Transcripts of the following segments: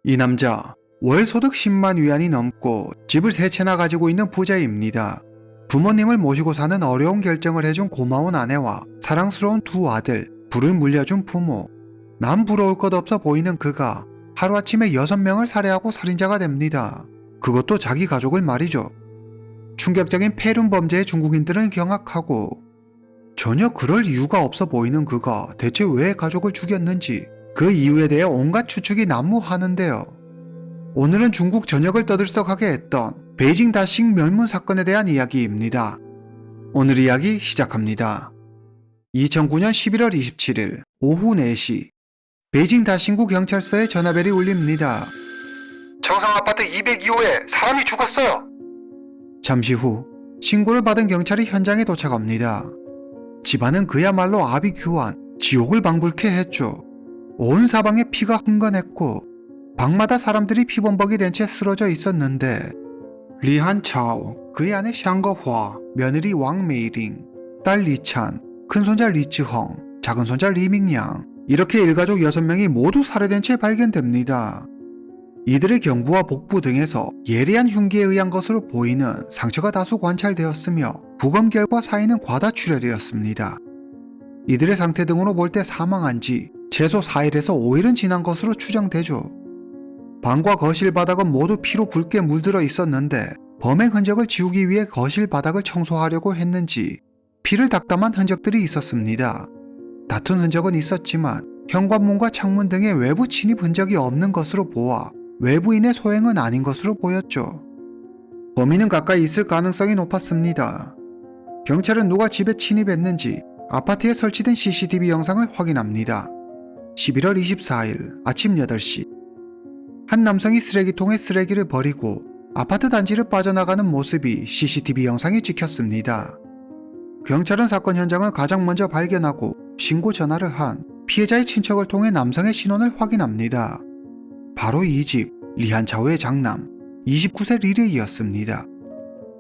이 남자 월 소득 10만 위안이 넘고 집을 3채나 가지고 있는 부자입니다. 부모님을 모시고 사는 어려운 결정을 해준 고마운 아내와 사랑스러운 두 아들, 불을 물려준 부모. 남 부러울 것 없어 보이는 그가 하루아침에 6명을 살해하고 살인자가 됩니다. 그것도 자기 가족을 말이죠. 충격적인 폐륜 범죄에 중국인들은 경악하고 전혀 그럴 이유가 없어 보이는 그가 대체 왜 가족을 죽였는지 그 이유에 대해 온갖 추측이 난무하는데요. 오늘은 중국 전역을 떠들썩하게 했던 베이징 다싱 멸문 사건에 대한 이야기입니다. 오늘 이야기 시작합니다. 2009년 11월 27일 오후 4시 베이징 다싱구 경찰서에 전화벨이 울립니다. 청성아파트 202호에 사람이 죽었어요. 잠시 후 신고를 받은 경찰이 현장에 도착합니다. 집안은 그야말로 아비규환, 지옥을 방불케 했죠. 온 사방에 피가 흥건했고 방마다 사람들이 피범벅이 된 채 쓰러져 있었는데 리한차오, 그의 아내 샹거화, 며느리 왕메이링, 딸 리찬, 큰손자 리츠헝, 작은손자 리밍양 이렇게 일가족 6명이 모두 살해된 채 발견됩니다. 이들의 경부와 복부 등에서 예리한 흉기에 의한 것으로 보이는 상처가 다수 관찰되었으며 부검 결과 사인은 과다출혈이었습니다. 이들의 상태 등으로 볼 때 사망한 지 최소 4일에서 5일은 지난 것으로 추정되죠. 방과 거실 바닥은 모두 피로 붉게 물들어 있었는데 범행 흔적을 지우기 위해 거실 바닥을 청소하려고 했는지 피를 닦담한 흔적들이 있었습니다. 다툰 흔적은 있었지만 현관문과 창문 등의 외부 침입 흔적이 없는 것으로 보아 외부인의 소행은 아닌 것으로 보였죠. 범인은 가까이 있을 가능성이 높았습니다. 경찰은 누가 집에 침입했는지 아파트에 설치된 CCTV 영상을 확인합니다. 11월 24일 아침 8시 한 남성이 쓰레기통에 쓰레기를 버리고 아파트 단지를 빠져나가는 모습이 CCTV 영상에 찍혔습니다. 경찰은 사건 현장을 가장 먼저 발견하고 신고 전화를 한 피해자의 친척을 통해 남성의 신원을 확인합니다. 바로 이 집 리한차오의 장남 29세 리레이였습니다.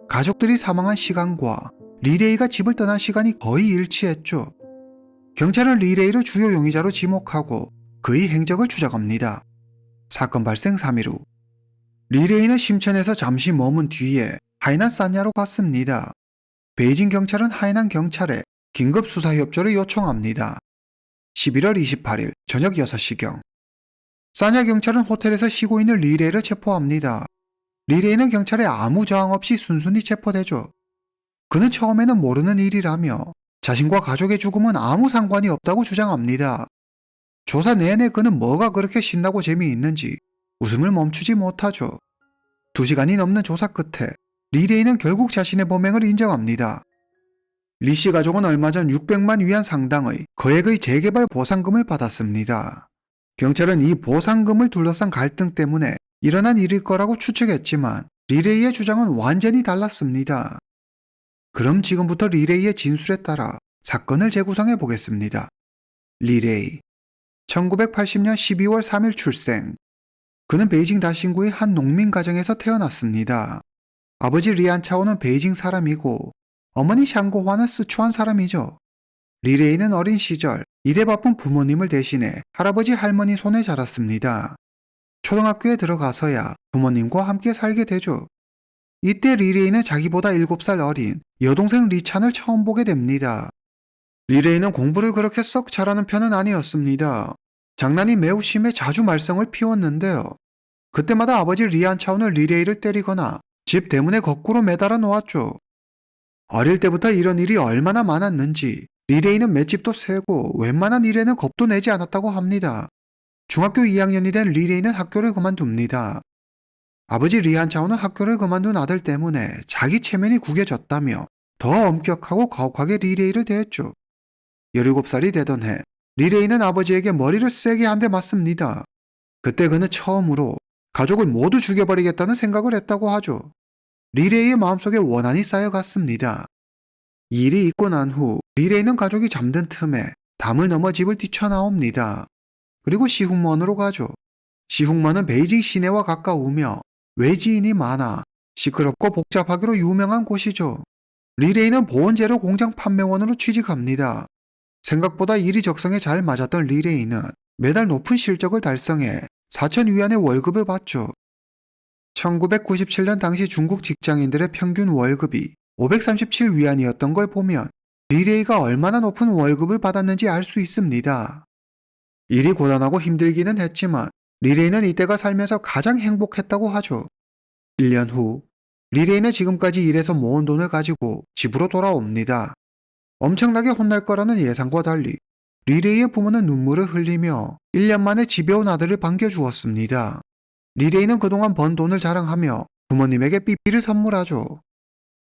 가족들이 사망한 시간과 리레이가 집을 떠난 시간이 거의 일치했죠. 경찰은 리레이를 주요 용의자로 지목하고 그의 행적을 추적합니다. 사건 발생 3일 후 리레이는 심천에서 잠시 머문 뒤에 하이난 산야로 갔습니다. 베이징 경찰은 하이난 경찰에 긴급 수사 협조를 요청합니다. 11월 28일 저녁 6시경 산야 경찰은 호텔에서 쉬고 있는 리레이를 체포합니다. 리레이는 경찰에 아무 저항 없이 순순히 체포되죠. 그는 처음에는 모르는 일이라며 자신과 가족의 죽음은 아무 상관이 없다고 주장합니다. 조사 내내 그는 뭐가 그렇게 신나고 재미있는지 웃음을 멈추지 못하죠. 2시간이 넘는 조사 끝에 리레이는 결국 자신의 범행을 인정합니다. 리씨 가족은 얼마 전 600만 위안 상당의 거액의 재개발 보상금을 받았습니다. 경찰은 이 보상금을 둘러싼 갈등 때문에 일어난 일일 거라고 추측했지만 리레이의 주장은 완전히 달랐습니다. 그럼 지금부터 리레이의 진술에 따라 사건을 재구성해 보겠습니다. 리레이 1980년 12월 3일 출생. 그는 베이징 다싱구의 한 농민 가정에서 태어났습니다. 아버지 리안차오는 베이징 사람이고 어머니 샹고화는 스촨 사람이죠. 리레이는 어린 시절 일에 바쁜 부모님을 대신해 할아버지 할머니 손에 자랐습니다. 초등학교에 들어가서야 부모님과 함께 살게 되죠. 이때 리레이는 자기보다 7살 어린 여동생 리찬을 처음 보게 됩니다. 리레이는 공부를 그렇게 썩 잘하는 편은 아니었습니다. 장난이 매우 심해 자주 말썽을 피웠는데요. 그때마다 아버지 리안차오는 리레이를 때리거나 집 대문에 거꾸로 매달아 놓았죠. 어릴 때부터 이런 일이 얼마나 많았는지 리레이는 맷집도 세고 웬만한 일에는 겁도 내지 않았다고 합니다. 중학교 2학년이 된 리레이는 학교를 그만둡니다. 아버지 리안차오는 학교를 그만둔 아들 때문에 자기 체면이 구겨졌다며 더 엄격하고 가혹하게 리레이를 대했죠. 17살이 되던 해 리레이는 아버지에게 머리를 세게 한 대 맞습니다. 그때 그는 처음으로 가족을 모두 죽여버리겠다는 생각을 했다고 하죠. 리레이의 마음속에 원한이 쌓여갔습니다. 이 일이 있고 난 후 리레이는 가족이 잠든 틈에 담을 넘어 집을 뛰쳐나옵니다. 그리고 시흥먼으로 가죠. 시흥먼은 베이징 시내와 가까우며 외지인이 많아 시끄럽고 복잡하기로 유명한 곳이죠. 리레이는 보온재료 공장 판매원으로 취직합니다. 생각보다 일이 적성에 잘 맞았던 리레이는 매달 높은 실적을 달성해 4,000위안의 월급을 받죠. 1997년 당시 중국 직장인들의 평균 월급이 537위안이었던 걸 보면 리레이가 얼마나 높은 월급을 받았는지 알 수 있습니다. 일이 고단하고 힘들기는 했지만 리레이는 이때가 살면서 가장 행복했다고 하죠. 1년 후 리레이는 지금까지 일해서 모은 돈을 가지고 집으로 돌아옵니다. 엄청나게 혼날 거라는 예상과 달리 리레이의 부모는 눈물을 흘리며 1년 만에 집에 온 아들을 반겨주었습니다. 리레이는 그동안 번 돈을 자랑하며 부모님에게 삐삐를 선물하죠.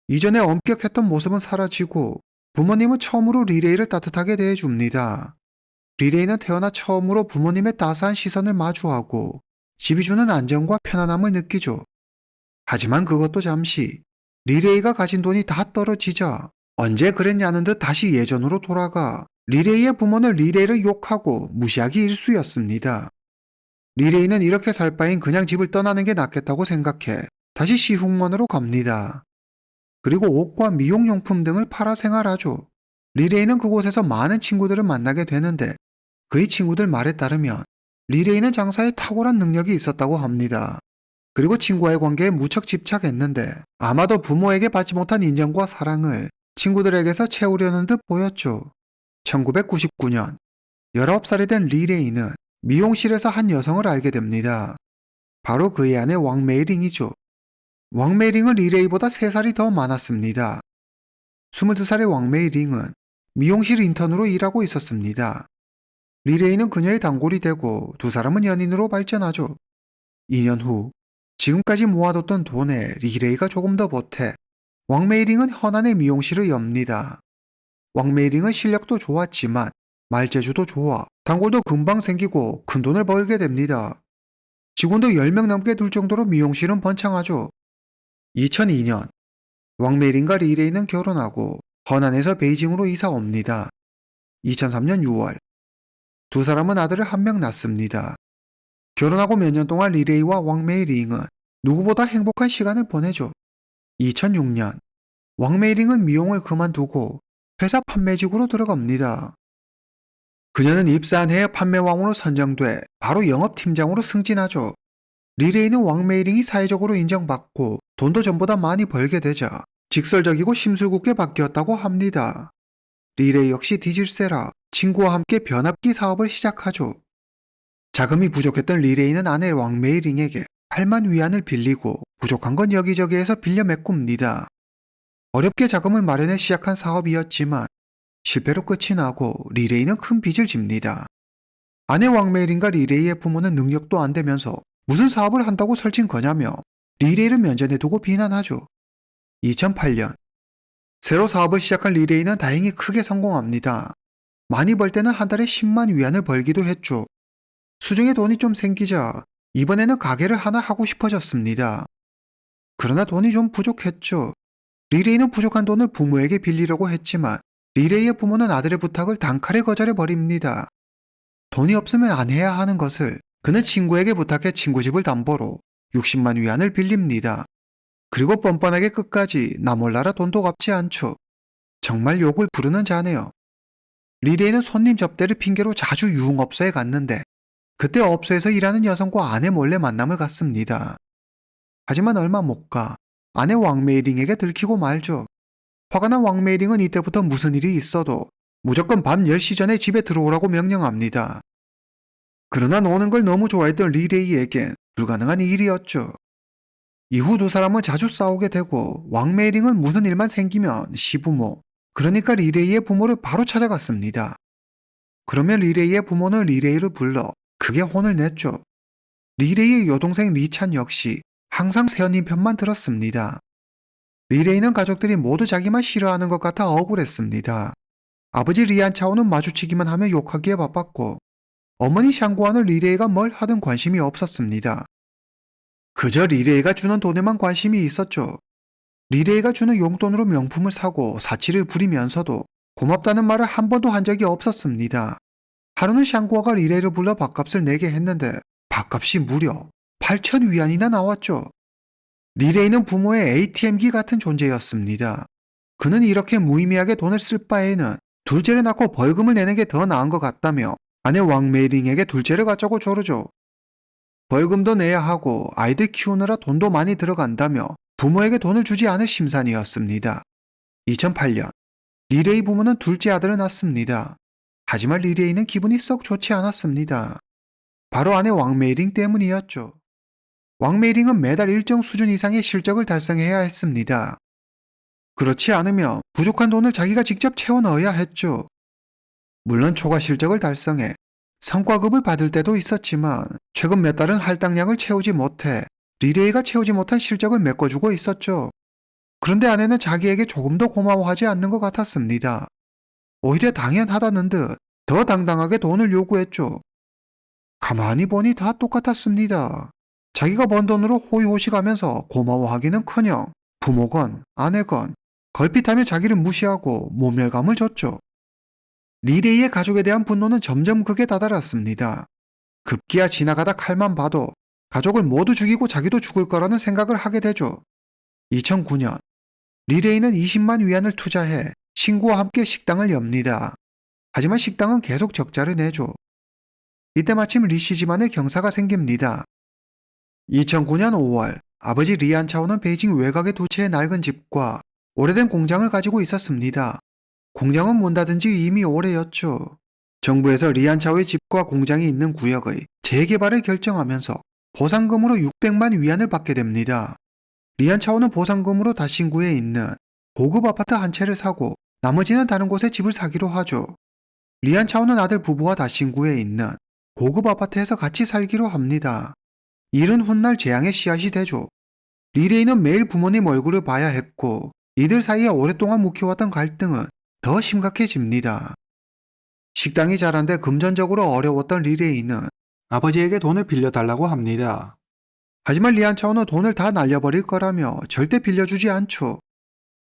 이전에 엄격했던 모습은 사라지고 부모님은 처음으로 리레이를 따뜻하게 대해줍니다. 리레이는 태어나 처음으로 부모님의 따스한 시선을 마주하고 집이 주는 안정과 편안함을 느끼죠. 하지만 그것도 잠시. 리레이가 가진 돈이 다 떨어지자 언제 그랬냐는 듯 다시 예전으로 돌아가 리레이의 부모는 리레이를 욕하고 무시하기 일쑤였습니다. 리레이는 이렇게 살 바엔 그냥 집을 떠나는 게 낫겠다고 생각해 다시 시흥원으로 갑니다. 그리고 옷과 미용용품 등을 팔아 생활하죠. 리레이는 그곳에서 많은 친구들을 만나게 되는데 그의 친구들 말에 따르면 리레이는 장사에 탁월한 능력이 있었다고 합니다. 그리고 친구와의 관계에 무척 집착했는데 아마도 부모에게 받지 못한 인정과 사랑을 친구들에게서 채우려는 듯 보였죠. 1999년 19살이 된 리레이는 미용실에서 한 여성을 알게 됩니다. 바로 그의 아내 왕메이링이죠. 왕메이링은 리레이보다 3살이 더 많았습니다. 22살의 왕메이링은 미용실 인턴으로 일하고 있었습니다. 리레이는 그녀의 단골이 되고 두 사람은 연인으로 발전하죠. 2년 후 지금까지 모아뒀던 돈에 리레이가 조금 더 보태 왕메이링은 현안의 미용실을 엽니다. 왕메이링은 실력도 좋았지만 말재주도 좋아 단골도 금방 생기고 큰돈을 벌게 됩니다. 직원도 10명 넘게 둘 정도로 미용실은 번창하죠. 2002년 왕메이링과 리레이는 결혼하고 허난에서 베이징으로 이사 옵니다. 2003년 6월 두 사람은 아들을 한 명 낳습니다. 결혼하고 몇 년 동안 리레이와 왕메이링은 누구보다 행복한 시간을 보내죠. 2006년 왕메이링은 미용을 그만두고 회사 판매직으로 들어갑니다. 그녀는 입사한 해에 판매왕으로 선정돼 바로 영업팀장으로 승진하죠. 리레이는 왕메이링이 사회적으로 인정받고 돈도 전보다 많이 벌게 되자 직설적이고 심술궂게 바뀌었다고 합니다. 리레이 역시 뒤질세라 친구와 함께 변압기 사업을 시작하죠. 자금이 부족했던 리레이는 아내 왕메이링에게 8만 위안을 빌리고 부족한 건 여기저기에서 빌려 메꿉니다. 어렵게 자금을 마련해 시작한 사업이었지만 실패로 끝이 나고 리레이는 큰 빚을 집니다. 아내 왕메이링과 리레이의 부모는 능력도 안 되면서 무슨 사업을 한다고 설친 거냐며 리레이를 면전에 두고 비난하죠. 2008년 새로 사업을 시작한 리레이는 다행히 크게 성공합니다. 많이 벌 때는 한 달에 10만 위안을 벌기도 했죠. 수중에 돈이 좀 생기자 이번에는 가게를 하나 하고 싶어졌습니다. 그러나 돈이 좀 부족했죠. 리레이는 부족한 돈을 부모에게 빌리려고 했지만 리레이의 부모는 아들의 부탁을 단칼에 거절해버립니다. 돈이 없으면 안 해야 하는 것을 그는 친구에게 부탁해 친구 집을 담보로 60만 위안을 빌립니다. 그리고 뻔뻔하게 끝까지 나 몰라라 돈도 갚지 않죠. 정말 욕을 부르는 자네요. 리레이는 손님 접대를 핑계로 자주 유흥업소에 갔는데 그때 업소에서 일하는 여성과 아내 몰래 만남을 갖습니다. 하지만 얼마 못 가 아내 왕메이링에게 들키고 말죠. 화가 난 왕메이링은 이때부터 무슨 일이 있어도 무조건 밤 10시 전에 집에 들어오라고 명령합니다. 그러나 노는 걸 너무 좋아했던 리레이에겐 불가능한 일이었죠. 이후 두 사람은 자주 싸우게 되고 왕메이링은 무슨 일만 생기면 시부모, 그러니까 리레이의 부모를 바로 찾아갔습니다. 그러면 리레이의 부모는 리레이를 불러 크게 혼을 냈죠. 리레이의 여동생 리찬 역시 항상 새언니 편만 들었습니다. 리레이는 가족들이 모두 자기만 싫어하는 것 같아 억울했습니다. 아버지 리안 차오는 마주치기만 하며 욕하기에 바빴고 어머니 샹구와는 리레이가 뭘 하든 관심이 없었습니다. 그저 리레이가 주는 돈에만 관심이 있었죠. 리레이가 주는 용돈으로 명품을 사고 사치를 부리면서도 고맙다는 말을 한 번도 한 적이 없었습니다. 하루는 샹구아가 리레이를 불러 밥값을 내게 했는데 밥값이 무려 8천 위안이나 나왔죠. 리레이는 부모의 ATM기 같은 존재였습니다. 그는 이렇게 무의미하게 돈을 쓸 바에는 둘째를 낳고 벌금을 내는 게 더 나은 것 같다며 아내 왕메이링에게 둘째를 갖자고 조르죠. 벌금도 내야 하고 아이들 키우느라 돈도 많이 들어간다며 부모에게 돈을 주지 않을 심산이었습니다. 2008년 리레이 부모는 둘째 아들을 낳습니다. 하지만 리레이는 기분이 썩 좋지 않았습니다. 바로 아내 왕메이링 때문이었죠. 왕메이링은 매달 일정 수준 이상의 실적을 달성해야 했습니다. 그렇지 않으면 부족한 돈을 자기가 직접 채워 넣어야 했죠. 물론 초과 실적을 달성해 성과급을 받을 때도 있었지만 최근 몇 달은 할당량을 채우지 못해 리레이가 채우지 못한 실적을 메꿔주고 있었죠. 그런데 아내는 자기에게 조금도 고마워하지 않는 것 같았습니다. 오히려 당연하다는 듯 더 당당하게 돈을 요구했죠. 가만히 보니 다 똑같았습니다. 자기가 번 돈으로 호의호식하면서 고마워하기는커녕 부모건 아내건 걸핏하며 자기를 무시하고 모멸감을 줬죠. 리레이의 가족에 대한 분노는 점점 극에 다다랐습니다. 급기야 지나가다 칼만 봐도 가족을 모두 죽이고 자기도 죽을 거라는 생각을 하게 되죠. 2009년 리레이는 20만 위안을 투자해 친구와 함께 식당을 엽니다. 하지만 식당은 계속 적자를 내죠. 이때 마침 리씨 집안에 경사가 생깁니다. 2009년 5월 아버지 리안차오는 베이징 외곽의 두 채의 낡은 집과 오래된 공장을 가지고 있었습니다. 공장은 문 닫은 지 이미 오래였죠. 정부에서 리안차오의 집과 공장이 있는 구역의 재개발을 결정하면서 보상금으로 600만 위안을 받게 됩니다. 리안차오는 보상금으로 다신구에 있는 고급 아파트 한 채를 사고 나머지는 다른 곳에 집을 사기로 하죠. 리안차오는 아들 부부와 다신구에 있는 고급 아파트에서 같이 살기로 합니다. 일은 훗날 재앙의 씨앗이 되죠. 리레이는 매일 부모님 얼굴을 봐야 했고 이들 사이에 오랫동안 묵혀왔던 갈등은 더 심각해집니다. 식당이 자란데 금전적으로 어려웠던 리레이는 아버지에게 돈을 빌려달라고 합니다. 하지만 리안차오는 돈을 다 날려버릴 거라며 절대 빌려주지 않죠.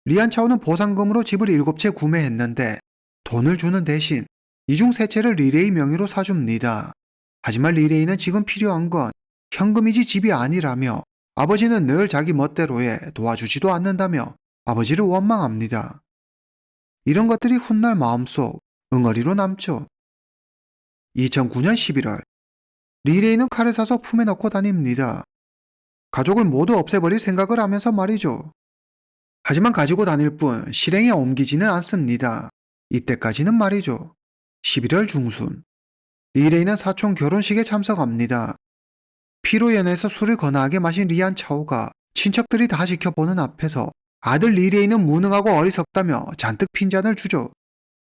리안차오는 보상금으로 집을 7채 구매했는데 돈을 주는 대신 이 중 3채를 리레이 명의로 사줍니다. 하지만 리레이는 지금 필요한 건 현금이지 집이 아니라며 아버지는 늘 자기 멋대로에 도와주지도 않는다며 아버지를 원망합니다. 이런 것들이 훗날 마음속 응어리로 남죠. 2009년 11월 리레이는 칼을 사서 품에 넣고 다닙니다. 가족을 모두 없애버릴 생각을 하면서 말이죠. 하지만 가지고 다닐 뿐 실행에 옮기지는 않습니다. 이때까지는 말이죠. 11월 중순 리레이는 사촌 결혼식에 참석합니다. 피로 연해서 술을 거나하게 마신 리안차오가 친척들이 다 지켜보는 앞에서 아들 리레이는 무능하고 어리석다며 잔뜩 핀잔을 주죠.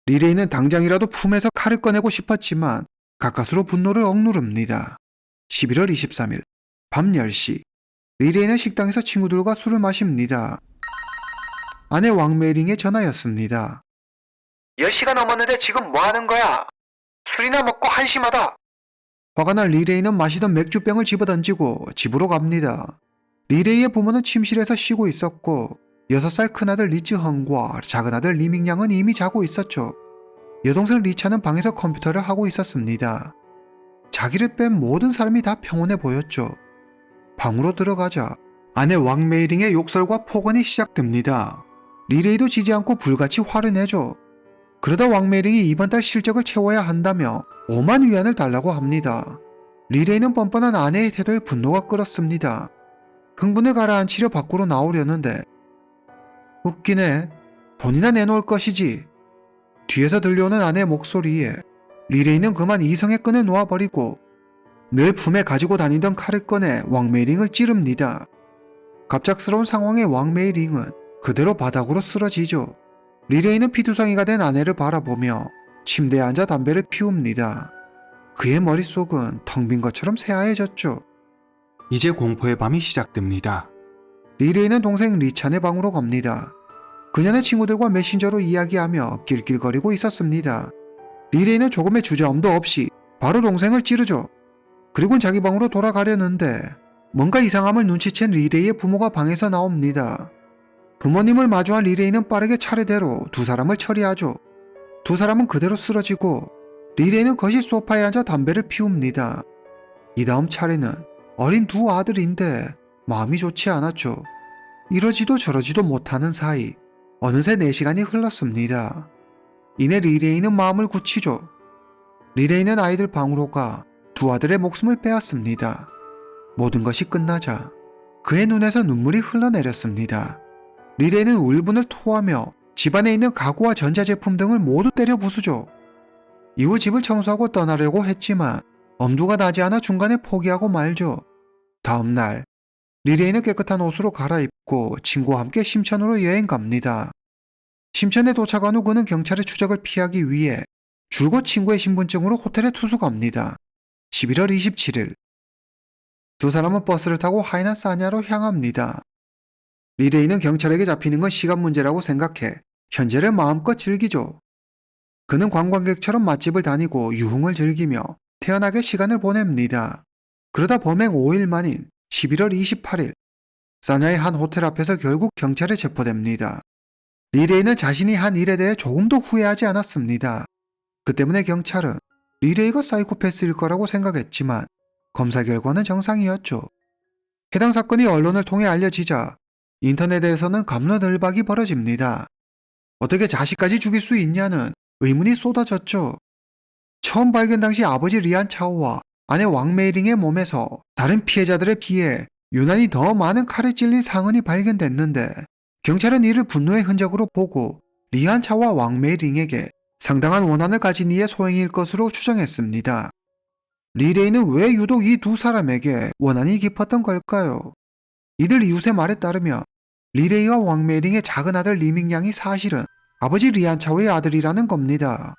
리레이는 당장이라도 품에서 칼을 꺼내고 싶었지만 가까스로 분노를 억누릅니다. 11월 23일 밤 10시 리레이는 식당에서 친구들과 술을 마십니다. 아내 왕메이링의 전화였습니다. 10시가 넘었는데 지금 뭐 하는 거야? 술이나 먹고 한심하다. 화가 난 리레이는 마시던 맥주병을 집어던지고 집으로 갑니다. 리레이의 부모는 침실에서 쉬고 있었고 6살 큰아들 리츠헝과 작은아들 리밍양은 이미 자고 있었죠. 여동생 리차는 방에서 컴퓨터를 하고 있었습니다. 자기를 뺀 모든 사람이 다 평온해 보였죠. 방으로 들어가자 아내 왕메이링의 욕설과 폭언이 시작됩니다. 리레이도 지지 않고 불같이 화를 내죠. 그러다 왕메이링이 이번 달 실적을 채워야 한다며 5만 위안을 달라고 합니다. 리레이는 뻔뻔한 아내의 태도에 분노가 끓었습니다. 흥분을 가라앉히려 밖으로 나오려는데 웃기네. 돈이나 내놓을 것이지. 뒤에서 들려오는 아내의 목소리에 리레이는 그만 이성의 끈을 놓아버리고 늘 품에 가지고 다니던 칼을 꺼내 왕메이링을 찌릅니다. 갑작스러운 상황에 왕메이링은 그대로 바닥으로 쓰러지죠. 리레이는 피투성이가 된 아내를 바라보며 침대에 앉아 담배를 피웁니다. 그의 머릿속은 텅 빈 것처럼 새하얘졌죠. 이제 공포의 밤이 시작됩니다. 리레이는 동생 리찬의 방으로 갑니다. 그녀는 친구들과 메신저로 이야기하며 낄낄거리고 있었습니다. 리레이는 조금의 주저함도 없이 바로 동생을 찌르죠. 그리고 자기 방으로 돌아가려는데 뭔가 이상함을 눈치챈 리레이의 부모가 방에서 나옵니다. 부모님을 마주한 리레이는 빠르게 차례대로 두 사람을 처리하죠. 두 사람은 그대로 쓰러지고 리레이는 거실 소파에 앉아 담배를 피웁니다. 이 다음 차례는 어린 두 아들인데 마음이 좋지 않았죠. 이러지도 저러지도 못하는 사이 어느새 4시간이 흘렀습니다. 이내 리레이는 마음을 굳히죠. 리레이는 아이들 방으로 가 두 아들의 목숨을 빼앗습니다. 모든 것이 끝나자 그의 눈에서 눈물이 흘러내렸습니다. 리레이는 울분을 토하며 집안에 있는 가구와 전자제품 등을 모두 때려 부수죠. 이후 집을 청소하고 떠나려고 했지만 엄두가 나지 않아 중간에 포기하고 말죠. 다음날 리레이는 깨끗한 옷으로 갈아입고 친구와 함께 심천으로 여행 갑니다. 심천에 도착한 후 그는 경찰의 추적을 피하기 위해 줄곧 친구의 신분증으로 호텔에 투숙합니다. 11월 27일 두 사람은 버스를 타고 하이난 사냐로 향합니다. 리레이는 경찰에게 잡히는 건 시간 문제라고 생각해 현재를 마음껏 즐기죠. 그는 관광객처럼 맛집을 다니고 유흥을 즐기며 태연하게 시간을 보냅니다. 그러다 범행 5일 만인 11월 28일 사냐의 한 호텔 앞에서 결국 경찰에 체포됩니다. 리레이는 자신이 한 일에 대해 조금도 후회하지 않았습니다. 그 때문에 경찰은 리레이가 사이코패스일 거라고 생각했지만 검사 결과는 정상이었죠. 해당 사건이 언론을 통해 알려지자 인터넷에서는 갑론을박이 벌어집니다. 어떻게 자식까지 죽일 수 있냐는 의문이 쏟아졌죠. 처음 발견 당시 아버지 리안 차오와 아내 왕메이링의 몸에서 다른 피해자들에 비해 유난히 더 많은 칼에 찔린 상흔이 발견됐는데 경찰은 이를 분노의 흔적으로 보고 리안 차오와 왕메이링에게 상당한 원한을 가진 이의 소행일 것으로 추정했습니다. 리레이는 왜 유독 이 두 사람에게 원한이 깊었던 걸까요? 이들 이웃의 말에 따르면 리레이와 왕메이링의 작은 아들 리밍양이 사실은 아버지 리안 차오의 아들이라는 겁니다.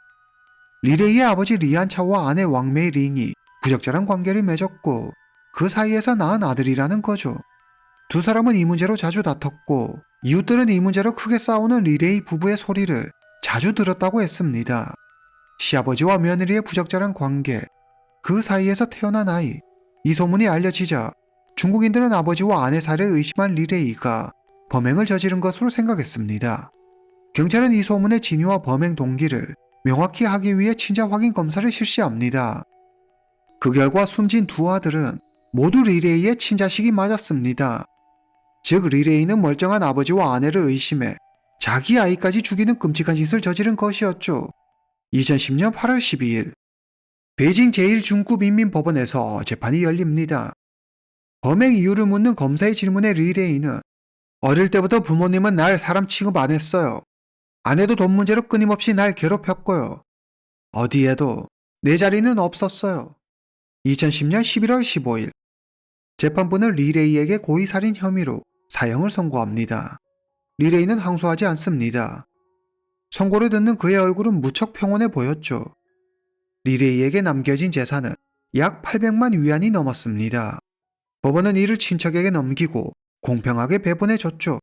리레이의 아버지 리안 차오와 아내 왕메이링이 부적절한 관계를 맺었고 그 사이에서 낳은 아들이라는 거죠. 두 사람은 이 문제로 자주 다퉜고 이웃들은 이 문제로 크게 싸우는 리레이 부부의 소리를 자주 들었다고 했습니다. 시아버지와 며느리의 부적절한 관계, 그 사이에서 태어난 아이, 이 소문이 알려지자 중국인들은 아버지와 아내 살해를 의심한 리레이가 범행을 저지른 것으로 생각했습니다. 경찰은 이 소문의 진위와 범행 동기를 명확히 하기 위해 친자 확인 검사를 실시합니다. 그 결과 숨진 두 아들은 모두 리레이의 친자식이 맞았습니다. 즉 리레이는 멀쩡한 아버지와 아내를 의심해 자기 아이까지 죽이는 끔찍한 짓을 저지른 것이었죠. 2010년 8월 12일 베이징 제1중구민민법원에서 재판이 열립니다. 범행 이유를 묻는 검사의 질문에 리레이는 어릴 때부터 부모님은 날 사람 취급 안 했어요. 아내도 돈 문제로 끊임없이 날 괴롭혔고요. 어디에도 내 자리는 없었어요. 2010년 11월 15일 재판부는 리레이에게 고의살인 혐의로 사형을 선고합니다. 리레이는 항소하지 않습니다. 선고를 듣는 그의 얼굴은 무척 평온해 보였죠. 리레이에게 남겨진 재산은 약 800만 위안이 넘었습니다. 법원은 이를 친척에게 넘기고 공평하게 배분해줬죠.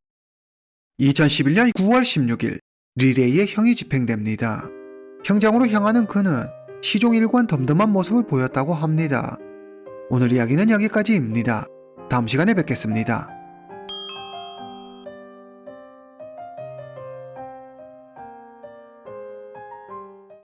2011년 9월 16일 리레이의 형이 집행됩니다. 형장으로 향하는 그는 시종일관 덤덤한 모습을 보였다고 합니다. 오늘 이야기는 여기까지입니다. 다음 시간에 뵙겠습니다.